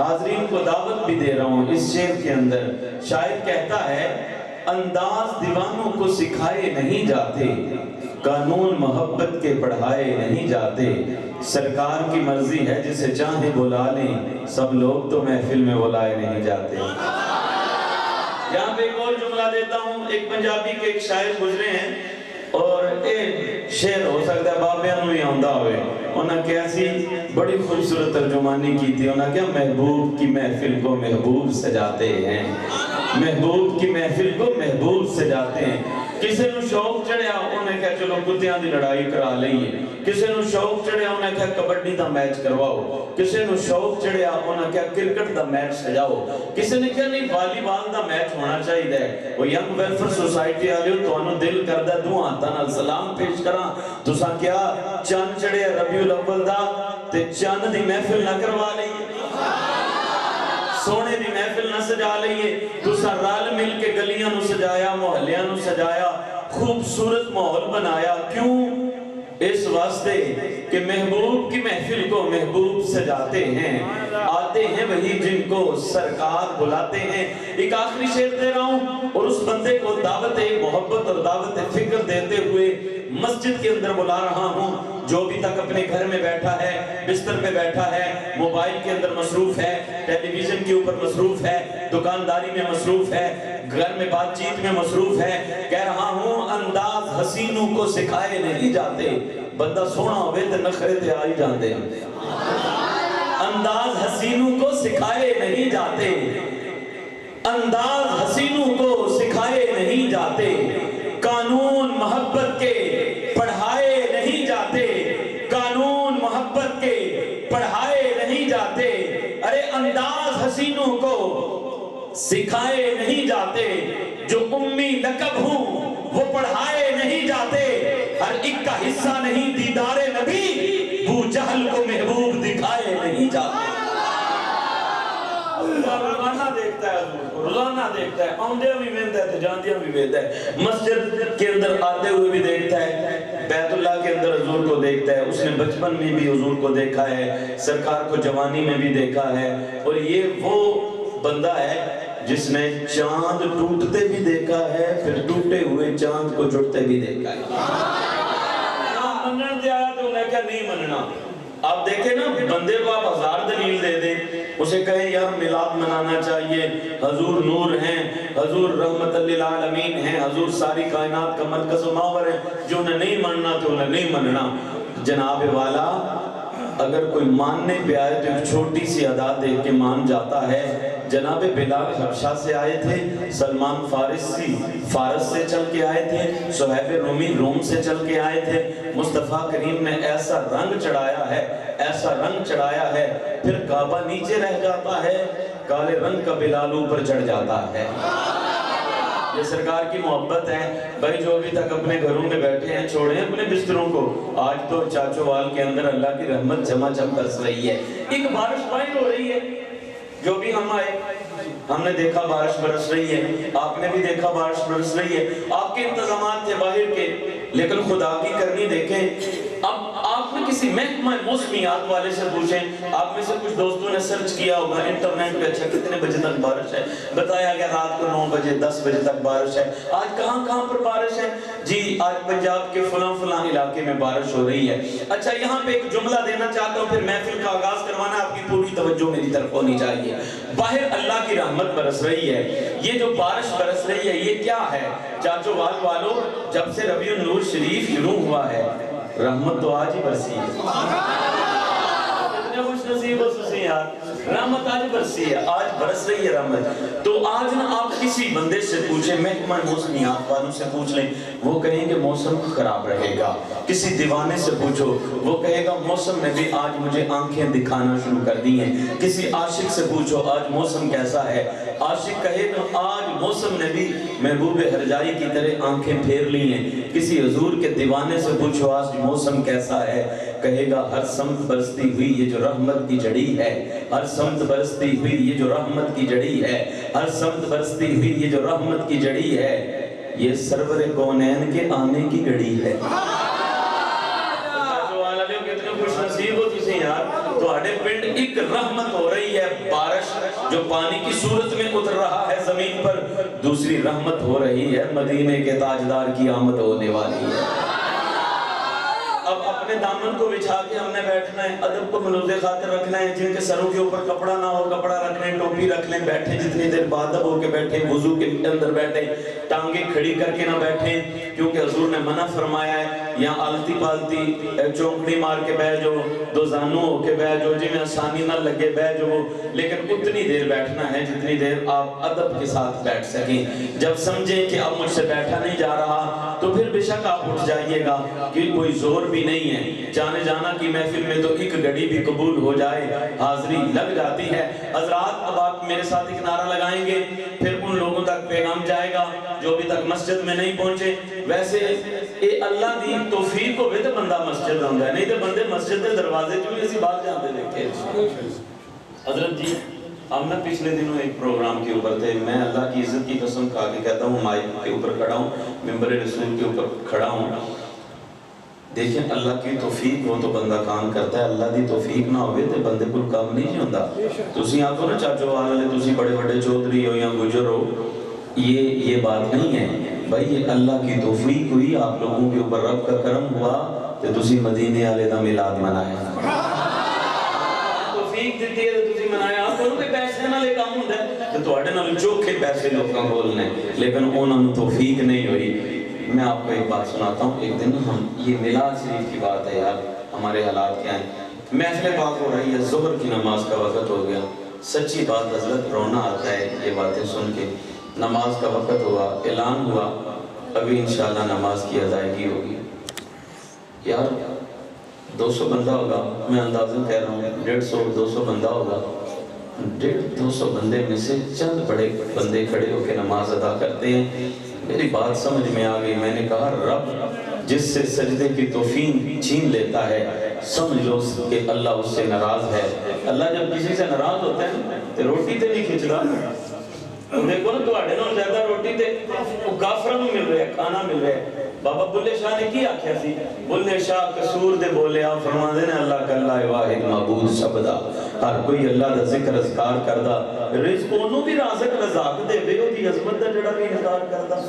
حاضرین کو دعوت بھی دے رہا ہوں اس شعر کے اندر. شاعر کہتا ہے انداز دیوانوں کو سکھائے نہیں جاتے، قانون محبت کے پڑھائے نہیں جاتے، سرکار کی مرضی ہے جسے چاہے بلا لیں، سب لوگ تو محفل میں بلائے نہیں جاتے. یہاں پہ ایک اور جملہ دیتا ہوں. ایک پنجابی کے ایک شاعر گزرے ہیں اور ایک شعر ہو سکتا ہے بابیاں نو ہی آندا ہوئے. انہاں کیسی بڑی خوبصورت ترجمانی کی تھی. انہاں کیا محبوب کی محفل کو محبوب سجاتے ہیں، محبوب کی محفل کو محبوب سجاتے ہیں. کسی نو شوق چڑھیا انہیں کہا چلو کتیاں دی لڑائی کرا لئیے، کسی نو شوق چڑھیا انہیں کہا کبڈی دا میچ کرواؤ، کسی نو شوق چڑھیا انہیں کہا کرکٹ دا میچ سجاؤ، کسی نے کہا نہیں والی بال دا میچ ہونا چاہیے ہے. وہ ینگ ویلفر سوسائٹی آلیو تو انہوں دل کردہ دوں آتا نا سلام پیش کرا تو سا کیا چاند چڑھے ربیع الاول دا تے چاند دی محفل نہ کروا لئیے، سونے دی محفل نہ سجا لئیے. تو سا رال مل کے گلیاں نو سجایا، محلیاں نو سجایا، خوبصورت ماحول بنایا. کیوں؟ اس واسطے کہ محبوب کی محفل کو محبوب سجاتے ہیں، آتے ہیں وہی جن کو سرکار بلاتے ہیں. ایک آخری شعر دے رہا ہوں اور اس بندے کو دعوت محبت اور دعوت فکر دیتے ہوئے مسجد کے اندر بلا رہا ہوں جو بھی تک اپنے گھر میں بیٹھا ہے، بستر پہ بیٹھا ہے، موبائل کے اندر مصروف ہے، ٹیلی ویژن کے اوپر مصروف ہے، دکانداری میں مصروف ہے، گھر میں بات چیت میں مصروف ہے. کہہ رہا ہوں انداز حسینوں کو سکھائے نہیں جاتے، بندہ سونا ہوئے تو نخرے تے آئی جاندے ہیں. انداز حسینوں کو سکھائے نہیں جاتے، انداز حسینوں کو سکھائے نہیں جاتے، قانون محبت کے پڑھائے نہیں جاتے، قانون محبت کے پڑھائے نہیں جاتے. ارے انداز حسینوں کو سکھائے نہیں جاتے، جو امی لقب ہوں وہ پڑھائے نہیں جاتے. ہر ایک کا حصہ نہیں دیدار نبی، بو جہل کو محبوب دکھائے نہیں جاتے. روزانہ دیکھتا ہے حضور، روزانہ دیکھتا ہے، آمدیاں بھی ویندہ ہے، جاندیاں بھی ویندہ ہے، مسجد کے اندر آتے ہوئے بھی دیکھتا ہے، بیت اللہ کے اندر حضور کو دیکھتا ہے. اس نے بچپن میں بھی حضور کو دیکھا ہے، سرکار کو جوانی میں بھی دیکھا ہے. اور یہ وہ بندہ ہے جس نے چاند ٹوٹتے بھی دیکھا ہے، پھر ٹوٹے ہوئے چاند کو جڑتے بھی دیکھا ہے. منن دے آیا تو انہیں کہا نہیں مننا. آپ دیکھیں نا بندے کو آپ ہزار دلیل دے دیں، اسے کہیں یار میلاد منانا چاہیے، حضور نور ہیں، حضور رحمت للعالمین ہیں، حضور ساری کائنات کا مرکز و محور ہے، جو انہیں نہیں مننا تو انہیں نہیں مننا. جناب والا اگر کوئی ماننے پہ آئے تو ایک چھوٹی سی ادا دیکھ کے مان جاتا ہے. جناب بلال حبشہ سے آئے تھے، سلمان فارس سے چل کے آئے تھے، صہیب رومی روم سے چل کے آئے تھے. مصطفیٰ کریم نے ایسا رنگ چڑھایا ہے، ایسا رنگ چڑھایا ہے، پھر کعبہ نیچے رہ جاتا ہے، کالے رنگ کا بلال اوپر چڑھ جاتا ہے. یہ سرکار کی محبت ہے. بھائی جو ابھی تک اپنے گھروں میں بیٹھے ہیں چھوڑیں اپنے بستروں کو. آج تو چاچوال کے اندر اللہ کی رحمت جھماجھم برس رہی ہے. ایک بارش فائن ہو رہی ہے. جو بھی ہم آئے ہم نے دیکھا بارش برس رہی ہے، آپ نے بھی دیکھا بارش برس رہی ہے. آپ کے انتظامات تھے باہر کے، لیکن خدا کی کرنی دیکھیں. اب آپ نے کسی محکمہ موسمیات والے سے پوچھیں، آپ میں سے کچھ دوستوں نے سرچ کیا ہوگا انٹرنیٹ پہ، اچھا کتنے بجے تک بارش ہے؟ بتایا گیا رات کو 9 بجے 10 بجے تک بارش ہے. آج کہاں کہاں پر بارش ہے؟ جی آج پنجاب کے فلاں فلاں علاقے میں بارش ہو رہی ہے. اچھا یہاں پہ ایک جملہ دینا چاہتا ہوں، پھر محفل کا آغاز کروانا، آپ کی پوری توجہ میری طرف ہونی چاہیے. باہر اللہ کی رحمت برس رہی ہے. یہ جو بارش برس رہی ہے یہ کیا ہے؟ چاچو والو، جب سے ربیع النور شریف شروع ہوا ہے رحمت تو آج ہی برسی ہے. اتنے خوش نصیب ہو سسیں یار، رحمت آج برسی ہے، آج برس رہی ہے رحمت. تو آج نا آپ کسی بندے سے پوچھیں، محکمہ موسمیات والوں سے پوچھ لیں، وہ کہیں گے موسم خراب رہے گا. کسی دیوانے سے پوچھو، وہ کہے گا موسم نے بھی آج مجھے آنکھیں دکھانا شروع کر دی ہیں. کسی عاشق سے پوچھو آج موسم کیسا ہے، عاشق کہے گا آج موسم نے بھی محبوب ہرجائی کی طرح آنکھیں پھیر لی ہیں. کسی حضور کے دیوانے سے پوچھو آج موسم کیسا ہے، کہے گا ہر سمت برستی ہوئی یہ جو رحمت کی جڑی ہے، ہر سمت برستی ہوئی یہ جو رحمت کی جڑی ہے، ہر سمت برستی ہوئی یہ جو رحمت کی جڑی ہے، یہ سرور کونین کے آنے کی گھڑی ہے. کتنے خوش نصیب ہو تسی یار. تواڈے پنڈ ایک رحمت ہو رہی ہے، بارش جو پانی کی صورت میں اتر رہا ہے زمین پر، دوسری رحمت ہو رہی ہے، مدینے کے تاجدار کی آمد ہونے والی ہے۔ اب اپنے دامن کو بچھا کے ہم نے بیٹھنا ہے، ادب کو ملوز خاطر رکھنا ہے، جن کے سروں کے اوپر کپڑا نہ ہو کپڑا رکھ لیں، ٹوپی رکھ لیں، بیٹھیں جتنی دیر بادب ہو کے بیٹھیں، وضو کے اندر بیٹھیں، ٹانگیں کھڑی کر کے نہ بیٹھیں، کیونکہ حضور نے منع فرمایا ہے یہاں آلتی پالتی چونکڑی مار کے بیٹھ جو، دو زانو ہو کے بیٹھ جو، جی میں آسانی نہ لگے بیٹھ جو، لیکن اتنی دیر بیٹھنا ہے جتنی دیر آپ ادب کے ساتھ بیٹھ سکیں۔ جب سمجھیں کہ اب مجھ سے بیٹھا نہیں جا رہا تو پھر بے شک آپ اٹھ جائیے گا، کہ کوئی زور بھی نہیں ہے، جانے جانا کی محفل میں تو ایک گھڑی بھی قبول ہو جائے حاضری لگ جاتی ہے۔ حضرات اب آپ میرے ساتھ ایک نعرہ لگائیں گے، پھر ان لوگوں تک پیغام جائے گا جو ابھی تک مسجد میں نہیں پہنچے۔ ویسے اے اللہ دی توفیق کو بھی تو بندہ مسجد ہوں گا، نہیں تو بندے مسجد کے دروازے جو ایسی بات جانتے دیکھے۔ حضرت جی ہم نے پچھلے دنوں ایک پروگرام کے اوپر تھے، میں اللہ کی عزت کی قسم کھا کے کہتا ہوں مائک کے اوپر کھڑا ہوں، ممبر رسول کے اوپر کھڑا ہوں، دیکھیں اللہ کی توفیق ہو تو بندہ کام کرتا ہے، اللہ دی توفیق نہ ہوئے تو بندے کو کام نہیں ہوتا۔ تسی آپ کو نا چاچو والے تسی بڑے بڑے چودھری ہو یا گجر ہو، یہ بات نہیں ہے بھائی، یہ اللہ کی توفیق ہوئی، آپ لوگوں کے اوپر رب کا کرم ہوا تو تسی مدینے والے دا میلاد منایا، توفیق دیتی ہے تو تسی منایا۔ آپ کو کوئی پیسے نہ لے کام ہوتا ہے تو تواڈے نال چوکھے پیسے لوگاں بولنے، لیکن انہوں نے توفیق نہیں ہوئی۔ میں آپ کو ایک بات سناتا ہوں، ایک دن ہم یہ میلاد شریف کی بات ہے یار، ہمارے حالات کیا ہیں، محفل پاک ہو رہی ہے، ظہر کی نماز کا وقت ہو گیا، سچی بات حضرت رونا آتا ہے یہ باتیں سن کے۔ نماز کا وقت ہوا، اعلان ہوا ابھی انشاءاللہ نماز کی ادائیگی ہوگی، یار 200 بندہ ہوگا، میں اندازہ کہہ رہا ہوں 150 200 بندہ ہوگا، 200 بندے میں سے چند بڑے بندے کھڑے ہو کے نماز ادا کرتے ہیں۔ میری بات سمجھ میں آ گئی، میں نے کہا رب جس سے سجدے کی توفیق چھین لیتا ہے سمجھ لو کہ اللہ اس سے ناراض ہے۔ اللہ جب کسی سے ناراض ہوتا ہے تو روٹی تے نہیں کھچدا، دیکھو نا تواڈے نال زیادہ روٹی تے وہ کافراں نوں مل رہا ہے، کھانا مل رہا ہے۔ بابا بلے شاہ نے کی آکھیا سی، بلے شاہ قصور دے بولے آپ فرماندے نے اللہ کلا واحد معبود سبدا، ہر کوئی اللہ دا ذکر اذکار کردا، رزق انہوں بھی رازق رزاق دے وے، او دی عظمت دا جڑا بھی انکار کردا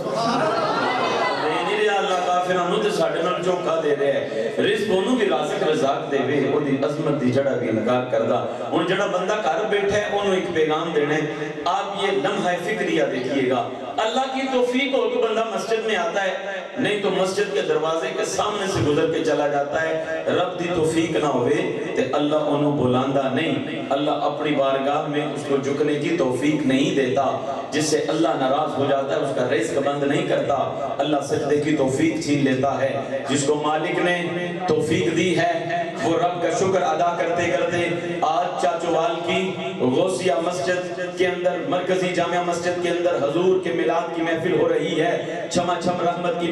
نہیں رہا، اللہ کافراں نوں تے ساڈے نال چوکھا دے رہا ہے، رزق انہوں بھی رازق رزاق دے وے، او دی عظمت دی جڑا بھی انکار کردا۔ ہن جڑا بندہ گھر بیٹھا ہے انہوں ایک پیغام دینا ہے، آپ یہ لمحہ فکریہ دیکھیے گا، اللہ کی توفیق ہو تو بندہ مسجد میں آتا ہے، نہیں تو مسجد کے دروازے کے سامنے سے گزر کے چلا جاتا ہے۔ رب دی توفیق نہ ہوئے تو اللہ انہوں بلاندہ نہیں، اللہ اپنی بارگاہ میں اس کو جھکنے کی توفیق نہیں دیتا، جس سے اللہ ناراض ہو جاتا ہے، اس کا رزق بند نہیں کرتا، اللہ سجدے کی توفیق چھین لیتا ہے۔ جس کو مالک نے توفیق دی ہے وہ رب کا شکر ادا کرتے کرتے آج چاچوال کی غوثیہ مسجد کے اندر، مرکزی جامعہ مسجد کے اندر حضور کے میلاد کی محفل ہو رہی ہے، چھما چھم رحمت کی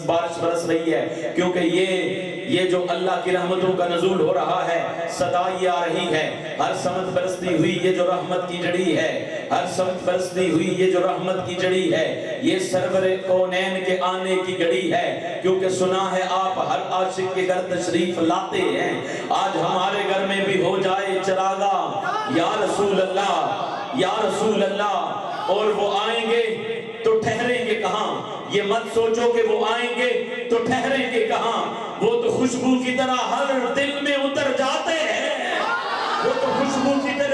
بارش برس رہی ہے، کیونکہ یہ جو اللہ کی رحمتوں کا نزول ہو رہا ہے، صدا یہ آ رہی ہے، ہر سمت برستی ہوئی یہ جو رحمت کی جڑی ہے، ہر سمت برستی ہوئی یہ جو رحمت کی جڑی ہے، یہ سرور کونین کے آنے کی گھڑی ہے، کیونکہ سنا ہے آپ ہر عاشق کے گھر تشریف لاتے ہیں، آج ہمارے گھر میں بھی ہو جائے چراغا یا رسول اللہ، یا رسول اللہ، اور وہ آئیں گے تو ٹھہریں گے کہاں، یہ مت سوچو کہ وہ آئیں گے تو ٹھہریں گے کہاں، وہ تو خوشبو کی طرح ہر دل میں اتر جاتے ہیں، وہ تو خوشبو کی طرح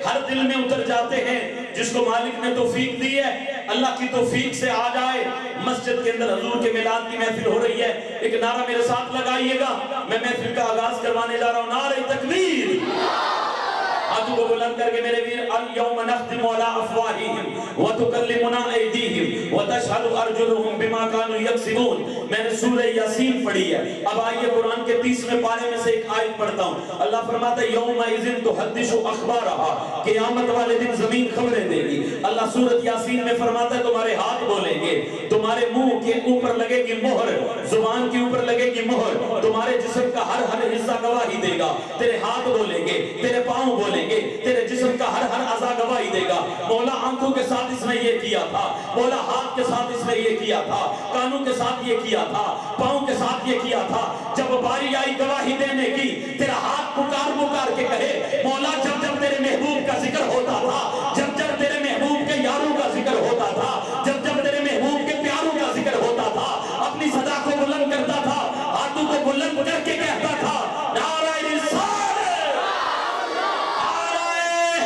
ہر دل میں اتر جاتے ہیں۔ جس کو مالک نے توفیق دی ہے اللہ کی توفیق سے آ جائے، مسجد کے اندر حضور کے میلاد کی محفل ہو رہی ہے، ایک نعرہ میرے ساتھ لگائیے گا، میں محفل کا آغاز کروانے جا رہا ہوں، نعرہ تکبیر، ہاتھوں کو بلند کر کے میرے ویر، اليوم نختم على افواہہم وتکلمنا ایدیہم وتشہد ارجلہم بما كانوا یکسبون۔ میں نے سورہ یاسین پڑھی ہے، اب آئیے قرآن کے 30ویں پارے میں سے ایک آیت پڑھتا ہوں، اللہ فرماتا ہے یومئذ تحدث اخبارہا، قیامت والے دن زمین خبریں دے گی۔ اللہ سورۃ یاسین میں فرماتا ہے تمہارے ہاتھ بولیں گے، تمہارے منہ کے اوپر لگے گی مہر، زبان کے اوپر لگے گی مہر، تمہارے جسم کا ہر حصہ گواہی دے گا، تیرے ہاتھ بولیں گے، تیرے پاؤں بولیں دیں گے تیرے جسم کا ہر اعضا گواہی دے گا۔ مولا آنکھوں کے ساتھ اس نے یہ کیا تھا، مولا ہاتھ کے ساتھ اس نے یہ کیا تھا، کانوں کے ساتھ یہ کیا تھا، پاؤں کے ساتھ یہ کیا تھا۔ جب باری آئی گواہی دینے کی، تیرا ہاتھ پکار پکار کے کہے مولا جب جب تیرے محبوب کا ذکر ہوتا تھا، جب جب تیرے محبوب کے یاروں کا ذکر ہوتا تھا، جب جب تیرے محبوب کے پیاروں کا ذکر ہوتا تھا، اپنی صدا کو بلند کرتا تھا، ہاتھوں کو بلند کر کے کہتا تھا نعرہ رسالت، نعرہ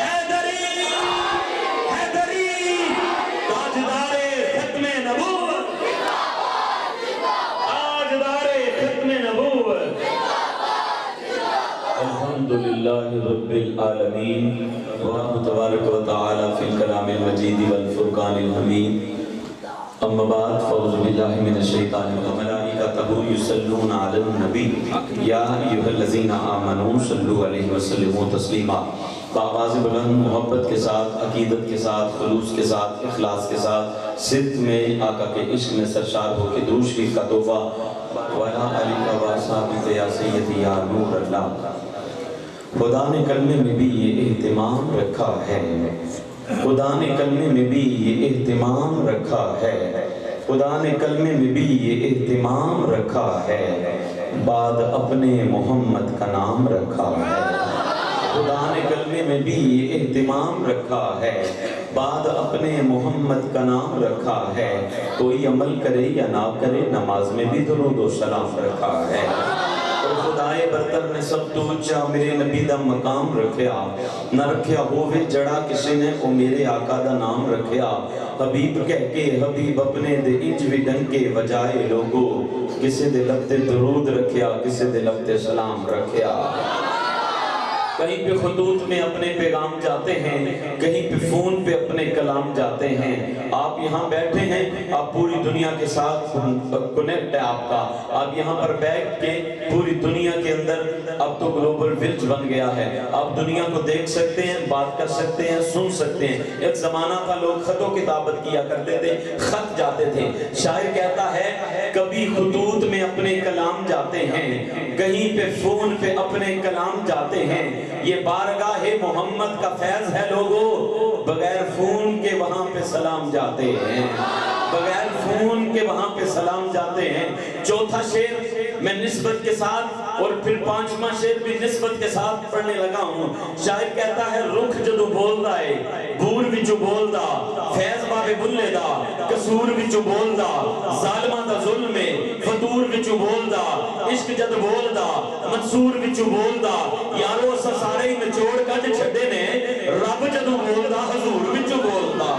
حیدری، حیدری تاجدار ختم نبوت، تاجدار ختم نبوت۔ الحمدللہ رب العالمین، ورحمۃ تبارک و تعالی فی الکلام المجید والفرقان الحمید۔ اما بعد فاعوذ باللہ من الشیطان الرجیم، ملائکتہ یصلون علی النبی یا ایھا الذین آمنوا صلوا علیہ وسلموا تسلیما۔ بآواز بلند محبت کے ساتھ، عقیدت کے ساتھ، خلوص کے ساتھ، اخلاص کے ساتھ، صدق میں آقا کے عشق میں سرشار ہو کے درود شریف کا تحفہ وَعَلَىٰ آلِكَ وَأَصْحَابِكَ یا سیدی یا نور اللہ۔ خدا نے کلمے میں بھی یہ اہتمام رکھا ہے، خدا نے کلمے میں بھی یہ اہتمام رکھا ہے، خدا نے کلمے میں بھی یہ اہتمام رکھا ہے، بعد اپنے محمد کا نام رکھا ہے۔ خدا نے کلمے میں بھی یہ اہتمام رکھا ہے، بعد اپنے محمد کا نام رکھا ہے۔ کوئی عمل کرے یا نہ کرے، نماز میں بھی درود و سلام رکھا ہے۔ اور خدائے برتر نے سب تو اچھا میرے نبی دا مقام رکھیا، نہ رکھیا ہووے جڑا کسی نے او میرے آقا دا نام رکھیا۔ حبیب کہہ کے حبیب اپنے دے انج بھی ڈنکے وجائے لوگو، کسے دے لب تے درود رکھیا، کسے دے لب تے سلام رکھیا۔ کہیں پہ خطوط میں اپنے پیغام جاتے ہیں، کہیں پہ فون پہ اپنے کلام جاتے ہیں۔ آپ یہاں بیٹھے ہیں، آپ پوری دنیا کے ساتھ کنیکٹ ہے آپ کا، آپ یہاں پر بیٹھ کے پوری دنیا کے اندر اب تو گلوبل ویلج بن گیا ہے، آپ دنیا کو دیکھ سکتے ہیں، بات کر سکتے ہیں، سن سکتے ہیں۔ ایک زمانہ تھا لوگ خطوں کتابت کیا کرتے تھے، خط جاتے تھے۔ شاعر کہتا ہے کبھی خطوط میں اپنے کلام جاتے ہیں، کہیں پہ فون پہ اپنے کلام جاتے ہیں۔ یہ بارگاہ محمد کا فیض ہے لوگوں، بغیر فون کے وہاں پہ سلام جاتے ہیں، بغیر فون کے وہاں پہ سلام جاتے ہیں۔ چوتھا شعر میں نسبت کے ساتھ اور پھر پانچواں شعر بھی نسبت کے ساتھ پڑھنے لگا ہوں۔ شاعر کہتا ہے رخ جدو بول دا ہے بور وچو بول دا، فیض بابے بلے دا قصور وچو بول دا، ظالمہ دا ظلم فطور وچو بول دا، عشق جد بول دا منصور وچو بول دا، یارو اسا سارے ہی نچوڑ کٹ چھڑے نے، رب جدو بول دا حضور وچو بول دا،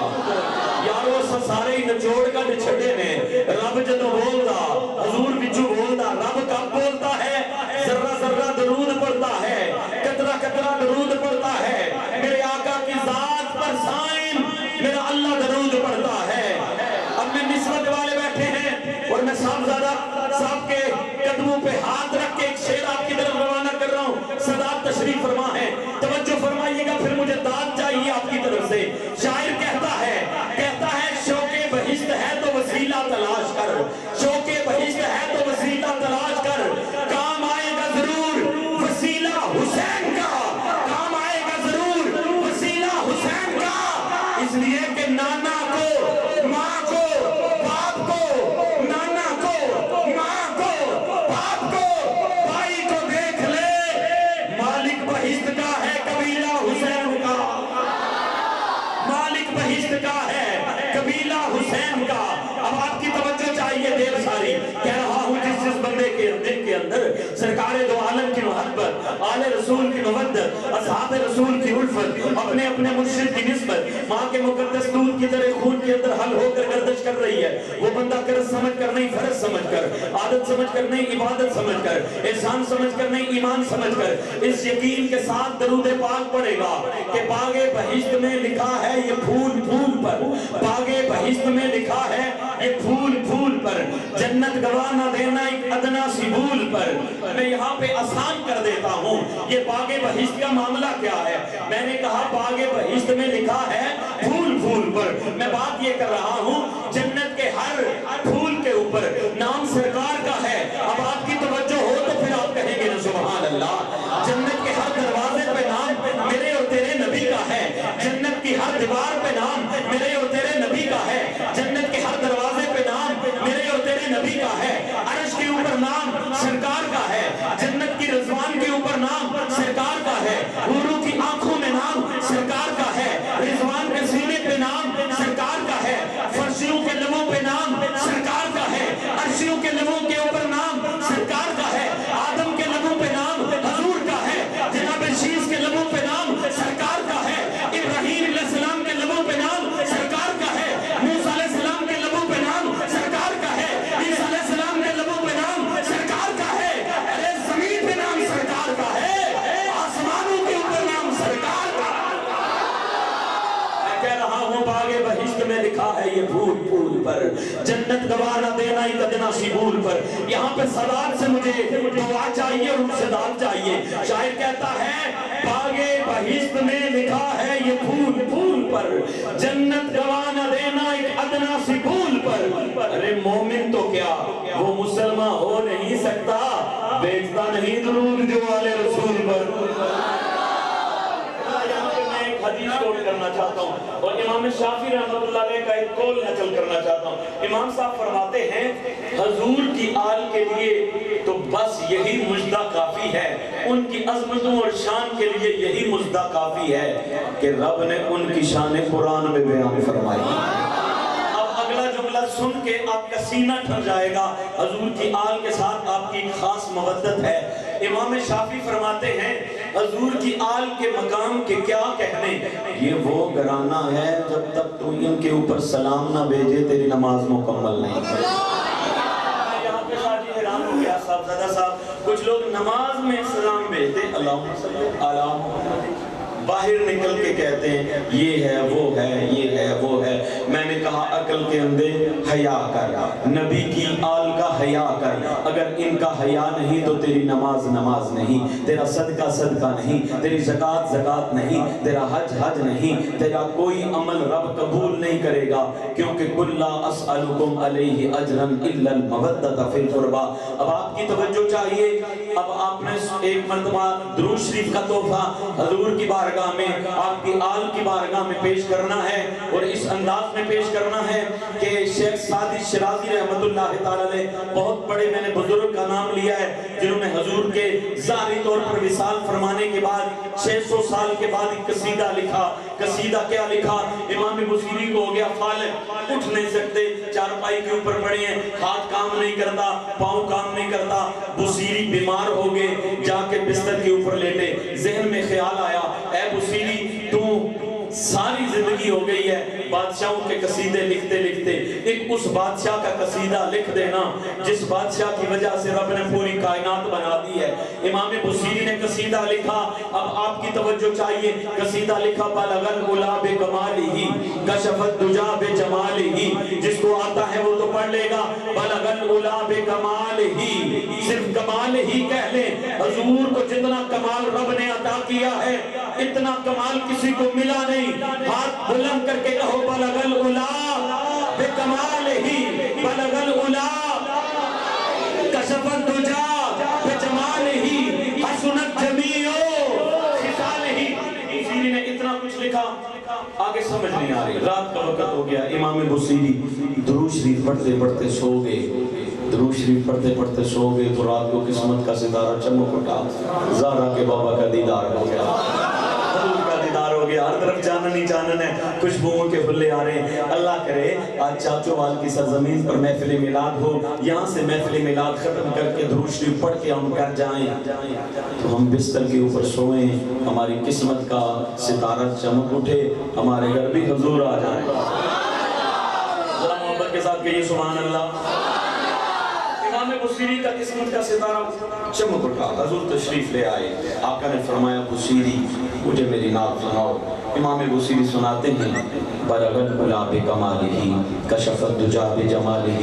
یارو اسا سارے ہی نچوڑ کٹ چھڑے نے، رب جدو بول دا حضور وچو بول دا۔ رب کب بولتا ہے؟ ذرہ ذرہ درود پڑھتا ہے، قطرہ قطرہ درود پڑھتا ہے، میرے آقا کی ذات پر سائن میرا اللہ درود پڑھتا ہے۔ اب میں نسبت والے بیٹھے ہیں اور میں صاحبزادہ صاحب کے قدموں پہ ہاتھ رکھ کے ایک شعر آپ کی طرف روانہ کر رہا ہوں۔ صدات تشریف فرما ہے، توجہ فرمائیے گا، پھر مجھے داد چاہیے آپ کی طرف سے۔ شاعر کہتا ہے شوق بہشت ہے تو وسیلہ تلاش کر، شوق بہشت ہے تو وسیلہ تلاش کر، کام آئے گا ضرور وسیلہ حسین کا، کام آئے گا ضرور وسیلہ حسین کا، اس لیے کہ نانا کو ماں کو باپ کو، نانا کو ماں کو باپ کو بھائی کو دیکھ لے، مالک بہشت کا ہے قبیلہ حسین کا، مالک بہشت کا ہے قبیلہ حسین کا۔ اب آپ کی توجہ چاہیے دیر ساری، کہہ رہا ہوں جس بندے کے دل کے اندر سرکار دو عالم کی محبت، آل رسول کی مودت، اصحاب رسول کی الفت، اپنے اپنے مرشد کی نسبت، ماں کے مقدس دودھ کی طرح خون کے اندر حل ہو کر گردش کر رہی ہے، وہ بندہ قرض سمجھ کر نہیں، فرض سمجھ کر، عادت سمجھ کر نہیں، عبادت سمجھ کر، احسان سمجھ کر نہیں، ایمان سمجھ کر اس یقین کے ساتھ درود پاک پڑھے گا کہ باغ بہشت میں لکھا ہے یہ پھول پھول پر، باغ بہشت میں لکھا ہے یہ پھول پھول پر، جنت گواہ نہ دینا ایک ادنا سی بھول پر۔ میں یہاں پہ آسان کر دیتا ہوں یہ باغ بہشت کا معاملہ کیا ہے۔ میں نے کہا باغ بہشت میں لکھا ہے پھول پھول پر، میں بات یہ کر رہا ہوں جنت کے ہر پھول کے اوپر نام سرکار کا ہے۔ اب آپ کی توجہ ہو تو پھر آپ کہیں گے نا سبحان اللہ۔ جنت کے ہر دروازے پہ نام میرے اور لکھا ہے یہ پھول پھول پر، جنت گواہ نہ دینا ایک ادنا سی بھول پر۔ یہاں پہ صدات سے مجھے دعا چاہیے اور صدات چاہیے۔ شاعر کہتا ہے باغے بہشت میں لکھا ہے یہ پھول پھول پر، جنت گواہ نہ دینا ایک ادنا سی بھول پر۔ ارے مومن تو کیا وہ مسلمان ہو نہیں سکتا بیچتا نہیں درود جو والے رسول پر۔ حدیث کوٹ کرنا چاہتا ہوں اور امام شافعی رحمۃ اللہ علیہ کا ایک قول نقل کرنا چاہتا ہوں۔ امام صاحب فرماتے ہیں حضور کی آل کے لیے تو بس یہی مجدہ کافی ہے، ان کی عظمتوں اور شان کے لیے یہی مجدہ کافی ہے کہ رب نے ان کی شان قرآن میں بیان فرمائی۔ اب اگلا جملہ سن کے آپ کا سینہ ٹھر جائے گا، حضور کی آل کے ساتھ آپ کی ایک خاص مودت ہے۔ امام شافعی فرماتے ہیں حضور کی آل کے مقام کے کیا کہنے، یہ وہ گھرانہ ہے جب تک تو ان کے اوپر سلام نہ بھیجے تیری نماز مکمل نہیں ہے۔ یہاں پہ شاہدی حیران ہو گیا صاحبزادہ صاحب، کچھ لوگ نماز میں سلام بھیجتے اللہم صلی علی محمد، باہر نکل کے کہتے ہیں یہ ہے وہ ہے یہ ہے وہ ہے۔ میں نے کہا عقل کے اندھے حیا کر، نبی کی آل کا حیا کر، اگر ان کا حیا نہیں تو تیری نماز نماز نہیں، تیرا صدقہ صدقہ نہیں، تیری زکوٰۃ زکوٰۃ نہیں، تیرا حج حج نہیں، تیرا کوئی عمل رب قبول نہیں کرے گا، کیونکہ قُلْ لَا أَسْأَلُكُمْ عَلَيْهِ أَجْرًا إِلَّا الْمَوَدَّةَ فِي الْقُرْبَى۔ اب آپ کی توجہ چاہیے، اب آپ نے ایک مرتبہ درود شریف کا تحفہ حضور کی بارگاہ میں، آپ کی آل کی بارگاہ میں پیش کرنا ہے، اور اس انداز میں پیش کرنا ہے کہ شیخ سعدی شیرازی رحمت اللہ تعالی علیہ، بہت بڑے میں نے بزرگ کا نام لیا ہے جنہوں نے حضور کے ظاہری طور پر وصال فرمانے کے بعد 600 سال کے بعد ایک قصیدہ لکھا۔ قصیدہ کیا لکھا؟ امام بصیری کو ہو گیا فالج، اٹھ نہیں سکتے، چارپائی کے اوپر پڑے ہیں، ہاتھ کام نہیں کرتا، پاؤں کام نہیں کرتا، بصیری بیمار ہو گئے، جا کے بستر کے اوپر لیٹے، ذہن میں خیال آیا اے بصیری تو ساری زندگی ہو گئی ہے بادشاہوں کے قصیدے لکھتے لکھتے، ایک اس بادشاہ کا قصیدہ لکھ دینا جس بادشاہ کی وجہ سے رب نے پوری کائنات بنا دی ہے۔ امام بصیری نے قصیدہ لکھا، اب آپ کی توجہ چاہیے، قصیدہ لکھا بلغ العلا بکمالہ کشف الدجا بجمالہ، جس کو آتا ہے وہ تو پڑھ لے گا، بلغ العلا بکمالہ، صرف کمال ہی کہہ لیں، حضور کو جتنا کمال رب نے عطا کیا ہے اتنا کمال کسی کو ملا نہیں۔ ہاتھ بلند کر کے کہو بلغ العلا بکمالہ، بلغ العلا کشف الدجا بجمالہ، حسنت جمیع خصالہ۔ بصیری نے اتنا کچھ لکھا، آگے سمجھ نہیں آ رہی، رات کا وقت ہو گیا، امام بصیری درود شریف پڑھتے پڑھتے سو گئے، درود شریف پڑھتے پڑھتے سو گئے تو رات کو قسمت کا ستارہ چمک اٹھا، زہرا کے بابا کا دیدار ہو گیا، حضور کا دیدار ہو گیا، ہر طرف چانن ہی چانن ہے، خوشبوؤں کے پھلے آ رہے ہیں۔ اللہ کرے آج چاچو وال کی سرزمین پر محفل میلاد ہو، یہاں سے محفل میلاد ختم کر کے درود شریف پڑھ کے ہم گھر جائیں تو ہم بستر کے اوپر سوئیں، ہماری قسمت کا ستارہ چمک اٹھے، ہمارے گھر بھی حضور آ جائیں۔ ذرا محبت کے ساتھ کہیے سبحان اللہ۔ امام بصیری کا قسمت کا ستارہ چمک اٹھا، حضور تشریف لے آئے، آقا نے فرمایا بصیری مجھے میری نعت سناؤ۔ امام بصیری سناتے ہیں بلغ العلا بکمالہ کشف الدجا بجمالہ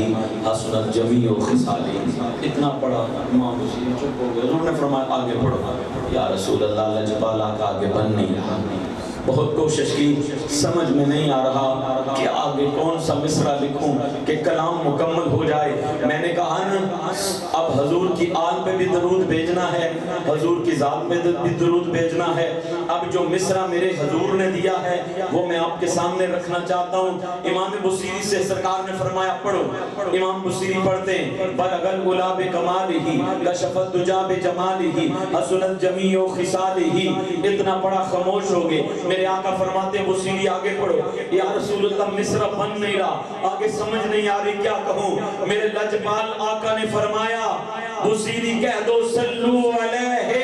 حسنت جمیع خصالہ۔ اتنا پڑھا امام بصیری چپ ہو گئے، حضور نے فرمایا آگے پڑھو۔ یا رسول اللہ لجپالہ کا آگے بن نہیں رہا، بہت کوشش کی، سمجھ میں نہیں آ رہا کہ آگے کون سا مصرع لکھوں کہ کلام مکمل ہو جائے۔ میں نے کہا نا اب حضور کی آل پہ بھی درود بھیجنا ہے، حضور کی ذات پہ بھی درود بھیجنا ہے، اب جو مصرع میرے حضور نے دیا ہے وہ میں آپ کے سامنے رکھنا چاہتا ہوں۔ امام بصیری سے سرکار نے فرمایا پڑھو، امام بصیری پڑھتے ہیں بلغ العلا بکمالہ کشف الدجا بجمالہ حسنت جمیع خصالہ۔ اتنا پڑھا خاموش ہو گئے، میرے آقا فرماتے ہیں بصیری آگے پڑھو۔ یا رسول اللہ مصرع بن نہیں رہا، آگے سمجھ نہیں آ رہی کیا کہوں۔ میرے لجپال آقا نے فرمایا بصیری کہہ دو صلو علیہ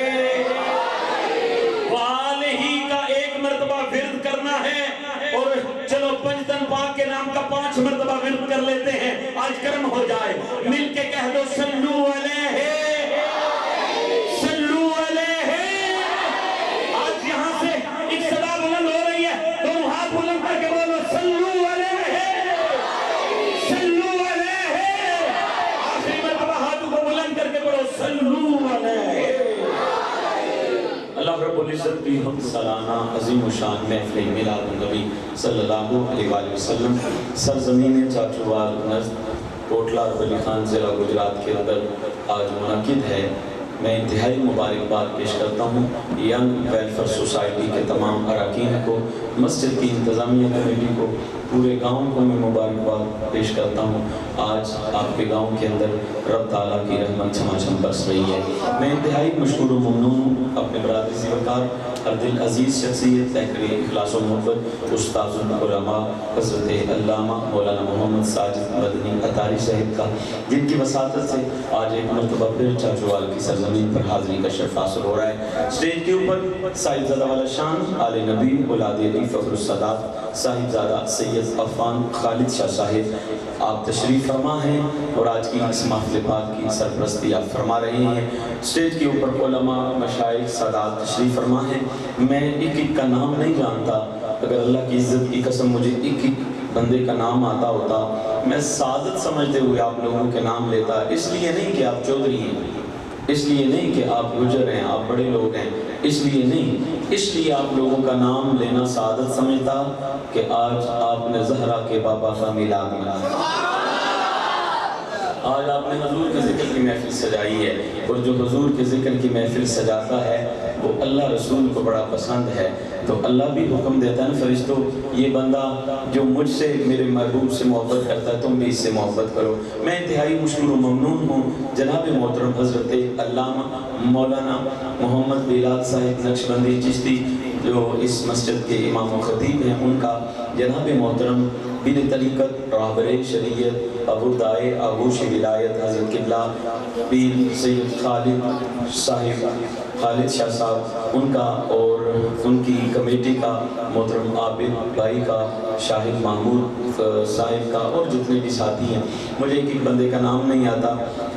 وآلہ کا ایک مرتبہ ورد کرنا ہے، اور چلو پنجتن پاک کے نام کا 5 مرتبہ ورد کر لیتے ہیں، آج کرم ہو جائے، مل کے کہہ دو صلو علیہ صلو علیہ۔ آج یہاں سے ایک صدا بلند ہو رہی ہے، دونوں ہاتھ بلند کر کے بولو صلو علیہ۔ و شان محفل میلاد النبی صلی اللہ علیہ وآلہ وسلم سرزمین چاچوال نزد کوٹلہ ولی خان ضلع گجرات کے اندر آج منعقد ہے۔ میں انتہائی مبارکباد پیش کرتا ہوں ینگ ویلفیئر سوسائٹی کے تمام اراکین کو، مسجد کی انتظامیہ کمیٹی کو، پورے گاؤں کو میں مبارکباد پیش کرتا ہوں۔ آج آپ کے گاؤں کے اندر رب تعالیٰ کی رحمت چھما چھم برس رہی ہے۔ میں انتہائی مشکور و ممنون ہوں اپنے برادری زیوکار ہر دل عزیز شخصیت تحقیق اخلاص و محبت استاذ العلماء حضرت علامہ مولانا محمد ساجد مدنی عطاری صاحب کا، جن کی وساطت سے آج ایک مرتبہ پھر چاچوال کی سرزمین پر حاضری کا شرف حاصل ہو رہا ہے۔ اسٹیج کے اوپر صاحب زادہ والا شان آل نبی اولاد علی فخر السادات صاحب زادہ سید عفان خالد شاہ صاحب آپ تشریف فرما ہیں اور آج کی اس محفل پاک کی سرپرستی آپ فرما رہے ہیں۔ اسٹیج کے اوپر علماء مشائخ سادات تشریف فرما ہیں۔ میں ایک ایک کا نام نہیں جانتا، اگر اللہ کی عزت کی قسم مجھے ایک ایک بندے کا نام آتا ہوتا میں سعادت سمجھتے ہوئے آپ لوگوں کے نام لیتا، اس لیے نہیں کہ آپ چودھری ہیں، اس لیے نہیں کہ آپ گجر ہیں، آپ بڑے لوگ ہیں، اس لیے نہیں، اس لیے آپ لوگوں کا نام لینا سعادت سمجھتا کہ آج آپ نے زہرا کے بابا کا میلاد منایا، آج آپ نے حضور کے ذکر کی محفل سجائی ہے، اور جو حضور کے ذکر کی محفل سجاتا ہے وہ اللہ رسول کو بڑا پسند ہے۔ تو اللہ بھی حکم دیتا ہے نا فرشتوں، یہ بندہ جو مجھ سے میرے محبوب سے محبت کرتا ہے تم بھی اس سے محبت کرو۔ میں انتہائی مشکور و ممنون ہوں جناب محترم حضرت علامہ مولانا محمد بلال صاحب نقشبندی چشتی جو اس مسجد کے امام و خطیب ہیں، ان کا جناب محترم پیر طریقت راہبر شریعت ابو دائے آغوش ولایت حضرت قبلہ پیر سید خالد صاحب خالد شاہ صاحب ان کا، اور ان کی کمیٹی کا محترم عابد بھائی کا، شاہد محمود صاحب کا، اور جتنے بھی ساتھی ہیں۔ مجھے ایک ایک بندے کا نام نہیں آتا،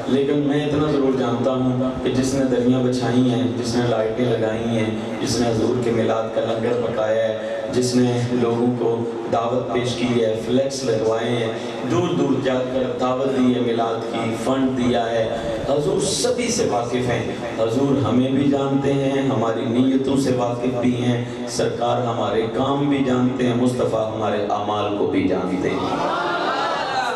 لیکن میں اتنا ضرور جانتا ہوں کہ جس نے دریاں بچھائی ہیں، جس نے لائٹیں لگائی ہیں، جس نے حضور کے میلاد کا لنگر پکایا ہے، جس نے لوگوں کو دعوت پیش کی ہے، فلیکس لگوائے ہیں، دور دور جا کر دعوت دی ہے، میلاد کی فنڈ دیا ہے، حضور سبھی سے واقف ہیں۔ حضور ہمیں بھی جانتے ہیں، ہماری نیتوں سے واقف بھی ہیں، سرکار ہمارے کام بھی جانتے ہیں، مصطفیٰ ہمارے اعمال کو بھی جانتے ہیں۔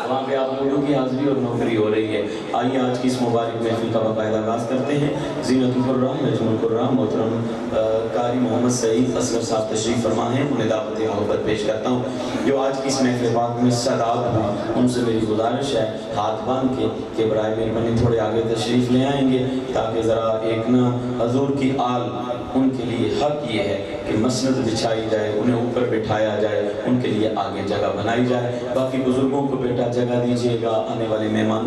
وہاں پہ آپ لوگوں کی حاضری اور نوکری ہو رہی ہے۔ آئیے آج کی اس مبارک محفل کا باقاعدہ آغاز کرتے ہیں۔ زینت القرآن نجم القرآن محترم قاری محمد سعید اصغر صاحب تشریف فرما ہیں، انہیں دعوت محبت پیش کرتا ہوں۔ جو آج کی اس محفل پاک میں سادات ہیں ان سے میری گزارش ہے ہاتھ باندھ کے کہ برائے مہربانی تھوڑے آگے تشریف لے آئیں گے تاکہ ذرا ایک نا حضور کی آل، ان کے لیے حق یہ ہے کہ مسند بچھائی جائے، انہیں اوپر بٹھایا جائے، ان کے لیے آگے جگہ بنائی جائے۔ باقی بزرگوں کو بیٹا جگہ دیجیے گا، آنے والے مہمانوں